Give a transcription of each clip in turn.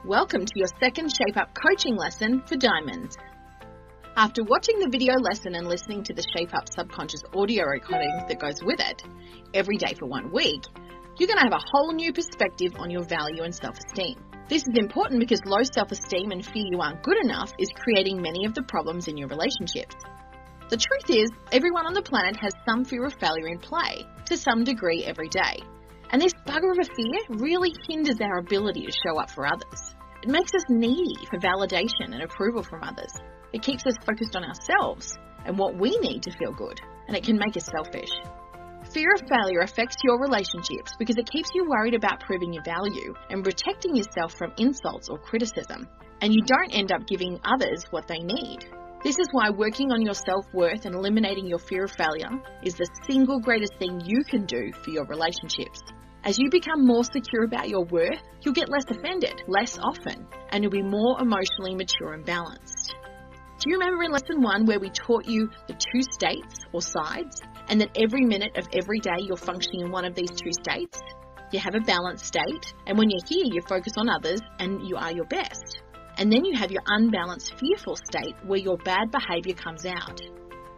Welcome to your second Shape Up coaching lesson for Diamonds. After watching the video lesson and listening to the Shape Up subconscious audio recording that goes with it, every day for 1 week, you're going to have a whole new perspective on your value and self-esteem. This is important because low self-esteem and fear you aren't good enough is creating many of the problems in your relationships. The truth is, everyone on the planet has some fear of failure in play, to some degree every day. And this bugger of a fear really hinders our ability to show up for others. It makes us needy for validation and approval from others. It keeps us focused on ourselves and what we need to feel good, and it can make us selfish. Fear of failure affects your relationships because it keeps you worried about proving your value and protecting yourself from insults or criticism, and you don't end up giving others what they need. This is why working on your self-worth and eliminating your fear of failure is the single greatest thing you can do for your relationships. As you become more secure about your worth, you'll get less offended, less often, and you'll be more emotionally mature and balanced. Do you remember in lesson 1 where we taught you the 2 states or sides, and that every minute of every day you're functioning in one of these 2 states? You have a balanced state, and when you're here, you focus on others and you are your best. And then you have your unbalanced, fearful state where your bad behavior comes out.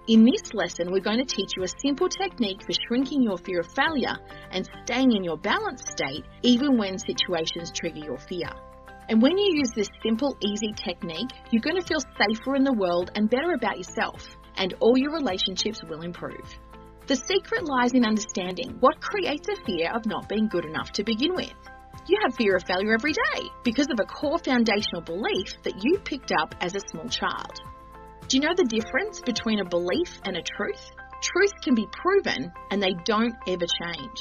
In this lesson, we're going to teach you a simple technique for shrinking your fear of failure and staying in your balanced state even when situations trigger your fear. And when you use this simple, easy technique, you're going to feel safer in the world and better about yourself, and all your relationships will improve. The secret lies in understanding what creates a fear of not being good enough to begin with. You have fear of failure every day because of a core foundational belief that you picked up as a small child. Do you know the difference between a belief and a truth? Truths can be proven and they don't ever change.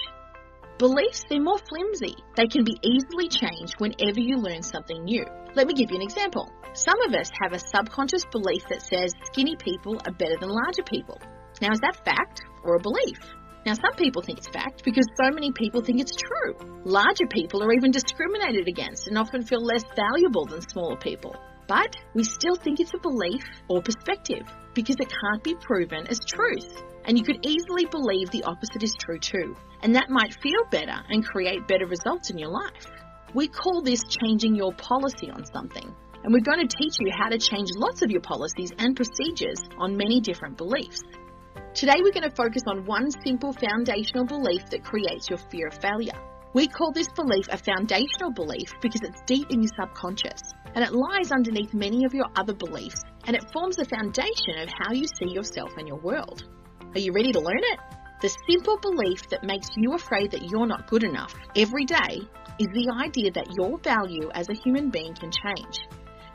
Beliefs, they're more flimsy. They can be easily changed whenever you learn something new. Let me give you an example. Some of us have a subconscious belief that says skinny people are better than larger people. Now, is that fact or a belief? Now, some people think it's fact because so many people think it's true. Larger people are even discriminated against and often feel less valuable than smaller people. But we still think it's a belief or perspective because it can't be proven as truth. And you could easily believe the opposite is true too. And that might feel better and create better results in your life. We call this changing your policy on something. And we're going to teach you how to change lots of your policies and procedures on many different beliefs. Today we're going to focus on one simple foundational belief that creates your fear of failure. We call this belief a foundational belief because it's deep in your subconscious and it lies underneath many of your other beliefs and it forms the foundation of how you see yourself and your world. Are you ready to learn it? The simple belief that makes you afraid that you're not good enough every day is the idea that your value as a human being can change.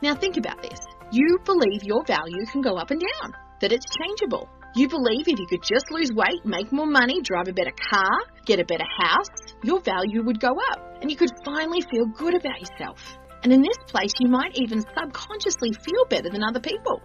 Now think about this. You believe your value can go up and down, that it's changeable. You believe if you could just lose weight, make more money, drive a better car, get a better house, your value would go up and you could finally feel good about yourself. And in this place, you might even subconsciously feel better than other people.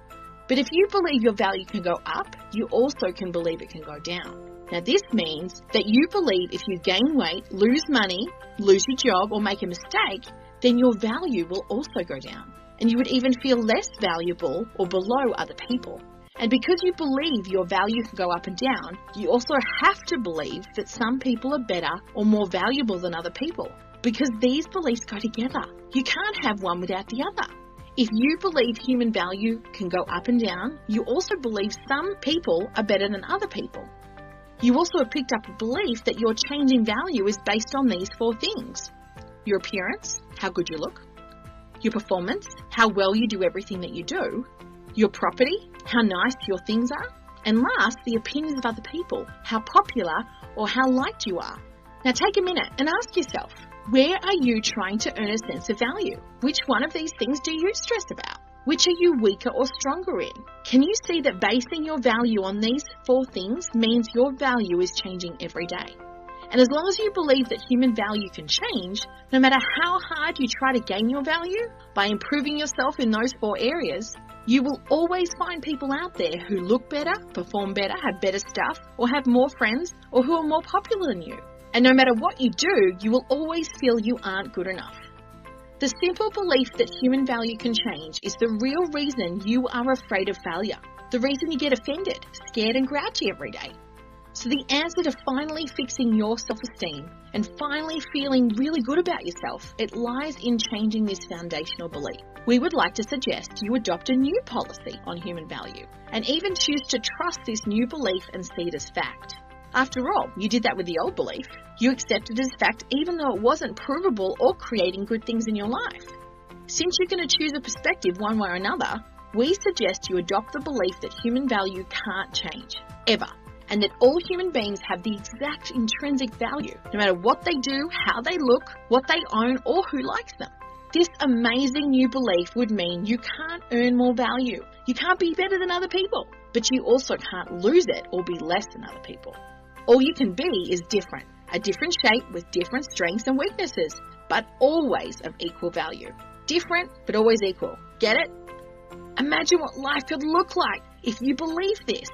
But if you believe your value can go up, you also can believe it can go down. Now this means that you believe if you gain weight, lose money, lose your job or make a mistake, then your value will also go down. And you would even feel less valuable or below other people. And because you believe your value can go up and down, you also have to believe that some people are better or more valuable than other people. Because these beliefs go together. You can't have one without the other. If you believe human value can go up and down, you also believe some people are better than other people. You also have picked up a belief that your changing value is based on these 4 things. Your appearance, how good you look. Your performance, how well you do everything that you do. Your property, how nice your things are. And last, the opinions of other people, how popular or how liked you are. Now take a minute and ask yourself, where are you trying to earn a sense of value? Which one of these things do you stress about? Which are you weaker or stronger in? Can you see that basing your value on these 4 things means your value is changing every day? And as long as you believe that human value can change, no matter how hard you try to gain your value, by improving yourself in those 4 areas, you will always find people out there who look better, perform better, have better stuff, or have more friends, or who are more popular than you. And no matter what you do, you will always feel you aren't good enough. The simple belief that human value can change is the real reason you are afraid of failure. The reason you get offended, scared and grouchy every day. So the answer to finally fixing your self-esteem and finally feeling really good about yourself, it lies in changing this foundational belief. We would like to suggest you adopt a new policy on human value and even choose to trust this new belief and see it as fact. After all, you did that with the old belief. You accepted it as fact even though it wasn't provable or creating good things in your life. Since you're going to choose a perspective one way or another, we suggest you adopt the belief that human value can't change, ever, and that all human beings have the exact intrinsic value, no matter what they do, how they look, what they own, or who likes them. This amazing new belief would mean you can't earn more value. You can't be better than other people, but you also can't lose it or be less than other people. All you can be is different, a different shape with different strengths and weaknesses, but always of equal value. Different, but always equal. Get it? Imagine what life could look like if you believe this.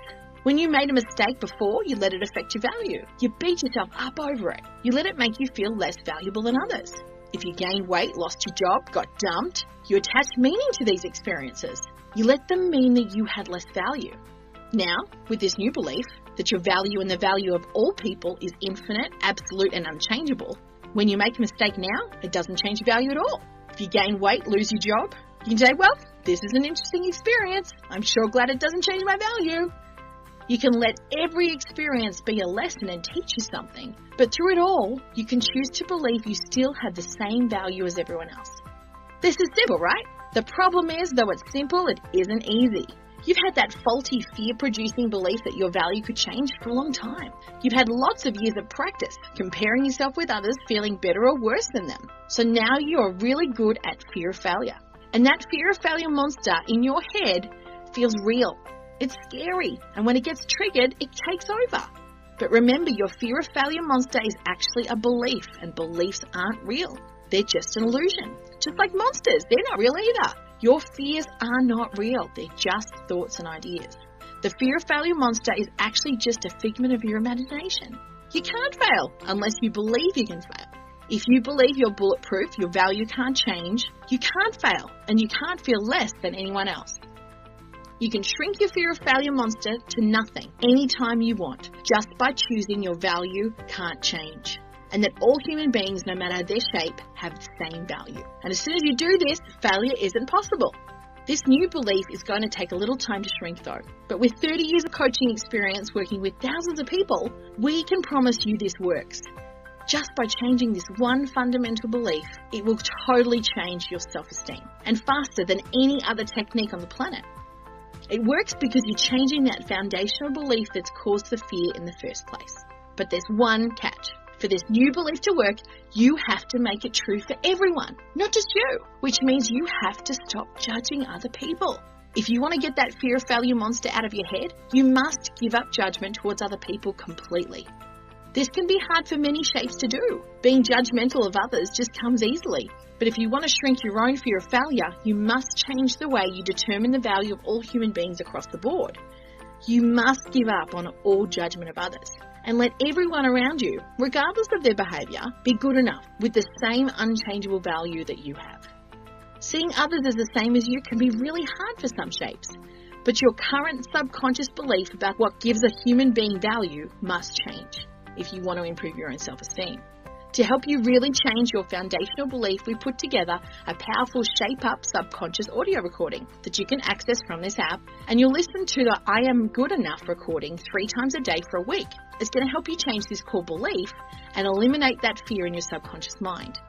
When you made a mistake before, you let it affect your value. You beat yourself up over it. You let it make you feel less valuable than others. If you gained weight, lost your job, got dumped, you attached meaning to these experiences. You let them mean that you had less value. Now, with this new belief that your value and the value of all people is infinite, absolute, and unchangeable, when you make a mistake now, it doesn't change your value at all. If you gain weight, lose your job, you can say, well, this is an interesting experience. I'm sure glad it doesn't change my value. You can let every experience be a lesson and teach you something, but through it all, you can choose to believe you still have the same value as everyone else. This is simple, right? The problem is, though it's simple, it isn't easy. You've had that faulty, fear-producing belief that your value could change for a long time. You've had lots of years of practice, comparing yourself with others, feeling better or worse than them. So now you're really good at fear of failure. And that fear of failure monster in your head feels real. It's scary, and when it gets triggered, it takes over. But remember, your fear of failure monster is actually a belief, and beliefs aren't real. They're just an illusion. Just like monsters, they're not real either. Your fears are not real. They're just thoughts and ideas. The fear of failure monster is actually just a figment of your imagination. You can't fail unless you believe you can fail. If you believe you're bulletproof, your value can't change, you can't fail, and you can't feel less than anyone else. You can shrink your fear of failure monster to nothing anytime you want, just by choosing your value can't change. And that all human beings, no matter their shape, have the same value. And as soon as you do this, failure isn't possible. This new belief is going to take a little time to shrink though. But with 30 years of coaching experience working with thousands of people, we can promise you this works. Just by changing this one fundamental belief, it will totally change your self-esteem, and faster than any other technique on the planet. It works because you're changing that foundational belief that's caused the fear in the first place. But there's one catch. For this new belief to work, you have to make it true for everyone, not just you, which means you have to stop judging other people. If you want to get that fear of failure monster out of your head, you must give up judgment towards other people completely. This can be hard for many shapes to do. Being judgmental of others just comes easily. But if you want to shrink your own fear of failure, you must change the way you determine the value of all human beings across the board. You must give up on all judgment of others and let everyone around you, regardless of their behaviour, be good enough with the same unchangeable value that you have. Seeing others as the same as you can be really hard for some shapes, but your current subconscious belief about what gives a human being value must change if you want to improve your own self-esteem. To help you really change your foundational belief, we put together a powerful Shape Up subconscious audio recording that you can access from this app, and you'll listen to the I Am Good Enough recording 3 times a day for a week. It's going to help you change this core belief and eliminate that fear in your subconscious mind.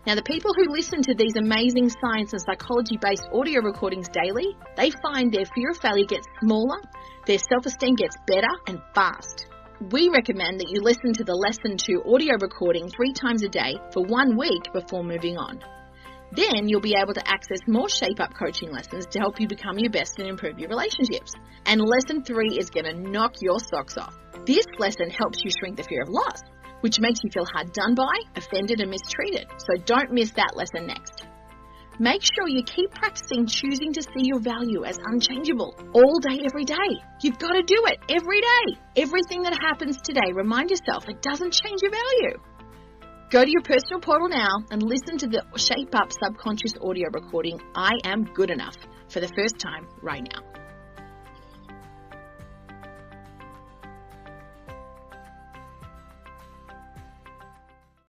Now, the people who listen to these amazing science and psychology-based audio recordings daily, they find their fear of failure gets smaller, their self-esteem gets better and fast. We recommend that you listen to the Lesson 2 audio recording 3 times a day for 1 week before moving on. Then you'll be able to access more Shape Up coaching lessons to help you become your best and improve your relationships. And Lesson 3 is going to knock your socks off. This lesson helps you shrink the fear of loss, which makes you feel hard done by, offended and mistreated. So don't miss that lesson next. Make sure you keep practicing choosing to see your value as unchangeable all day, every day. You've got to do it every day. Everything that happens today, remind yourself it doesn't change your value. Go to your personal portal now and listen to the Shape Up subconscious audio recording, I Am Good Enough, for the first time right now.